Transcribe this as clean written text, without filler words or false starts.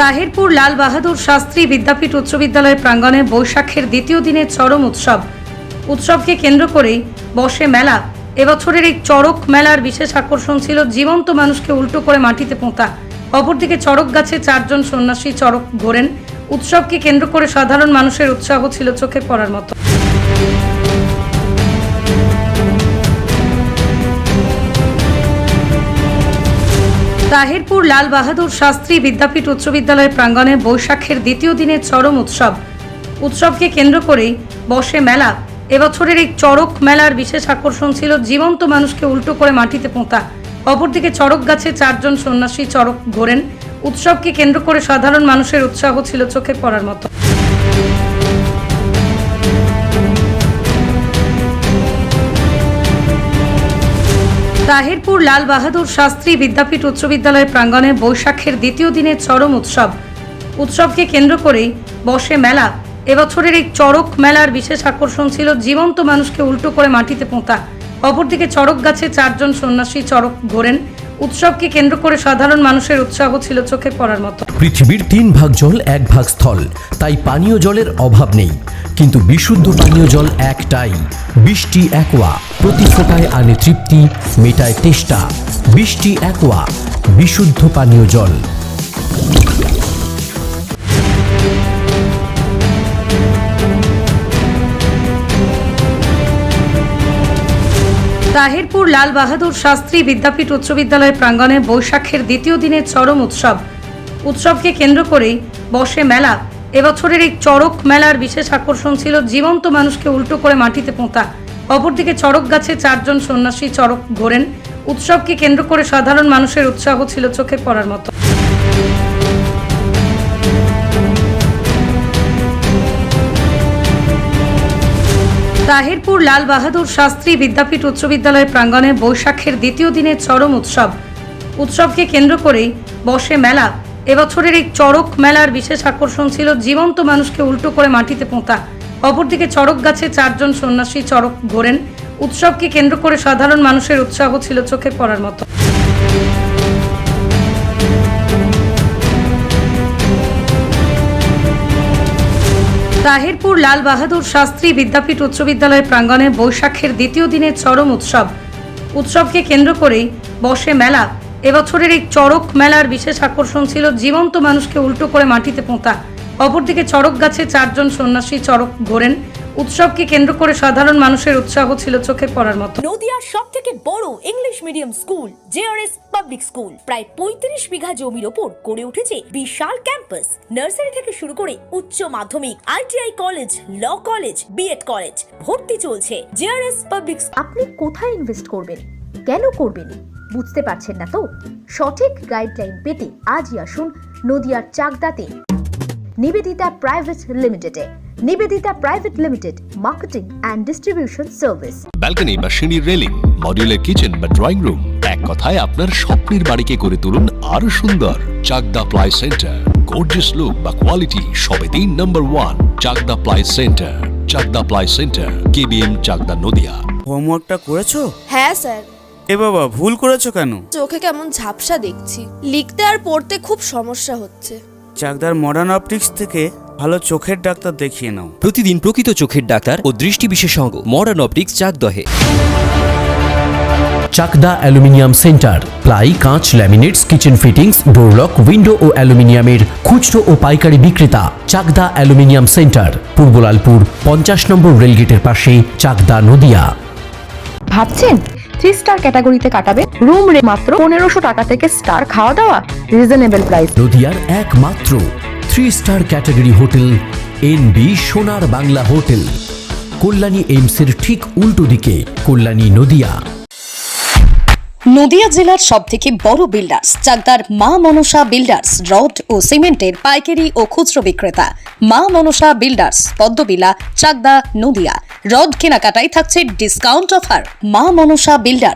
তাহিরপুর লাল বাহাদুর শাস্ত্রী বিদ্যাপীঠ উচ্চ বিদ্যালয় প্রাঙ্গণে বৈশাখের দ্বিতীয় দিনের চরম উৎসবকে কেন্দ্র করেই বসে মেলা। এবছরের এই চড়ক মেলার বিশেষ আকর্ষণ ছিল জীবন্ত মানুষকে উল্টো করে মাটিতে পোঁতা। অপরদিকে চড়ক গাছে 4 জন সন্ন্যাসী চড়ক ঘোরেন। উৎসবকে কেন্দ্র করে সাধারণ মানুষের উৎসাহ ছিল চোখে পড়ার মতো। তাহিরপুর লাল বাহাদুর শাস্ত্রী বিদ্যাপীঠ উচ্চ বিদ্যালয় প্রাঙ্গণে বৈশাখের দ্বিতীয় দিনের চরম উৎসবকে কেন্দ্র করেই বসে মেলা। এবছরের এই চড়ক মেলার বিশেষ আকর্ষণ ছিল জীবন্ত মানুষকে উল্টো করে মাটিতে পোঁতা। অপরদিকে চড়ক গাছে 4 জন সন্ন্যাসী চড়ক ঘোরেন। উৎসবকে কেন্দ্র করে সাধারণ মানুষের উৎসাহ ছিল চোখে পড়ার মতো। তাহিরপুর লাল বাহাদুর শাস্ত্রী বিদ্যাপীঠ উচ্চ বিদ্যালয় প্রাঙ্গণে বৈশাখের দ্বিতীয় দিনের চরম উৎসবকে কেন্দ্র করেই বসে মেলা। এবছরের এই চড়ক মেলার বিশেষ আকর্ষণ ছিল জীবন্ত মানুষকে উল্টো করে মাটিতে পোঁতা। অপরদিকে চড়ক গাছে 4 জন সন্ন্যাসী চড়ক ঘোরেন। উৎসবকে কেন্দ্র করে সাধারণ মানুষের উৎসাহ ছিল চোখে পড়ার মতো। পৃথিবীর 3 ভাগ জল 1 ভাগ স্থল, তাই পানীয় জলের অভাব নেই, কিন্তু বিশুদ্ধ পানীয় জল একটাই, বৃষ্টি অ্যাকোয়া। প্রতি ফোঁটায় আনে তৃপ্তি, মেটায় তেষ্টা। বৃষ্টি অ্যাকোয়া, বিশুদ্ধ পানীয় জল। তাহিরপুর লাল বাহাদুর শাস্ত্রী বিদ্যাপীঠ উচ্চ বিদ্যালয় প্রাঙ্গণে বৈশাখের দ্বিতীয় দিনের চরম উৎসবকে কেন্দ্র করেই বসে মেলা। এবছরের এই চড়ক মেলার বিশেষ আকর্ষণ ছিল জীবন্ত মানুষকে উল্টো করে মাটিতে পোঁতা। অপরদিকে চড়ক গাছে 4 জন সন্ন্যাসী চড়ক ঘোরেন। উৎসবকে কেন্দ্র করে সাধারণ মানুষের উৎসাহ ছিল চোখে পড়ার মতো। তাহিরপুর লাল বাহাদুর শাস্ত্রী বিদ্যাপীঠ উচ্চ বিদ্যালয় প্রাঙ্গণে বৈশাখের দ্বিতীয় দিনের চরম উৎসবকে কেন্দ্র করেই বসে মেলা। এবছরের এই চড়ক মেলার বিশেষ আকর্ষণ ছিল জীবন্ত মানুষকে উল্টো করে মাটিতে পোঁতা। অপরদিকে চড়ক গাছে 4 জন সন্ন্যাসী চড়ক ঘোরেন। উৎসবকে কেন্দ্র করে সাধারণ মানুষের উৎসাহ ছিল চোখে পড়ার মতো। তাহিরপুর লাল বাহাদুর শাস্ত্রী বিদ্যাপীঠ উচ্চ বিদ্যালয় প্রাঙ্গণে বৈশাখের দ্বিতীয় দিনের চরম উৎসবকে কেন্দ্র করেই বসে মেলা। এবছরের এই চড়ক মেলার বিশেষ আকর্ষণ ছিল জীবন্ত মানুষকে উল্টো করে মাটিতে পোঁতা। অপরদিকে চড়ক গাছে 4 জন সন্ন্যাসী চড়ক ঘোরেন। উৎসবকে কেন্দ্র করে সাধারণ মানুষের উৎসাহ ছিল চোখে পড়ার মতো। নদিয়ার সবথেকে বড় English medium school JRS public school প্রায় 35 বিঘা জমির ওপর গড়ে উঠেছে বিশাল ক্যাম্পাস। নার্সারি থেকে শুরু করে উচ্চ মাধ্যমিক, ITI college, law college, BEd college ভর্তি চলছে। JRS public. আপনি কোথায় ইনভেস্ট করবেন, কেন করবেন বুঝতে পারছেন না তো? সঠিক গাইডলাইন পেতে আজই আসুন নদিয়ার চাকদাতে নিবেদিতা প্রাইভেট লিমিটেডে। Nivedita private limited, marketing and distribution service. Balcony বা সিঁড়ির রেলিং, মডিউলার কিচেন বা ড্রয়িং রুম, এক কথায় আপনার স্বপ্নের বাড়িকে করে তুলুন আরো সুন্দর। Chakdaha ply centre, gorgeous look বা কোয়ালিটি সবে 3 নম্বর 1 Chakdaha ply centre. Chakdaha ply centre, KBM, Chakdaha, Nadia. হোমওয়ার্কটা করেছো? হ্যাঁ স্যার। এ বাবা, ভুল করেছো কেন? চোখে কেমন ঝাপসা দেখছি, লিখতে আর পড়তে খুব সমস্যা হচ্ছে। চাকদার মডার্ন অপটিক্স থেকে ভালো চোখের ডাক্তার দেখিয়ে নাও। প্রতিদিন প্রকৃত চোখের ডাক্তার ও দৃষ্টি বিশেষজ্ঞ মডার্ন অপটিক্স চাকদহে। চাকদা অ্যালুমিনিয়াম সেন্টার, প্লাই, কাঁচ, laminates, kitchen fittings, door lock, window ও অ্যালুমিনিয়ামের খুচরো ও পাইকারি বিক্রেতা। চাকদা অ্যালুমিনিয়াম সেন্টার, পূর্ব লালপুর 50 নম্বর রেলগেটের পাশে, চাকদা, নদিয়া। ভাবছেন 3 স্টার ক্যাটাগরিতে কাটাবেন? রুম রে মাত্র 1500 টাকা থেকে স্টার, খাওয়া দাওয়া রিজনেবল প্রাইস। নদিয়ার একমাত্র 3 স্টার ক্যাটাগরি হোটেল এনবি সোনার বাংলা হোটেল, কল্যাণী এইমসের ঠিক উল্টো দিকে, কল্যাণী, নদিয়া। নদিয়া জেলার সবথেকে বড় বিল্ডার্স চাকদার মা মনসা বিল্ডার্স, রড ও সিমেন্টের পাইকারি ও খুচরো বিক্রেতা। মা মনসা বিল্ডার্স, পদ্মবিলা, চাকদা, নদিয়া। রড কেনাকাটায় থাকছে ডিসকাউন্ট অফার। মা মনসা বিল্ডার্স,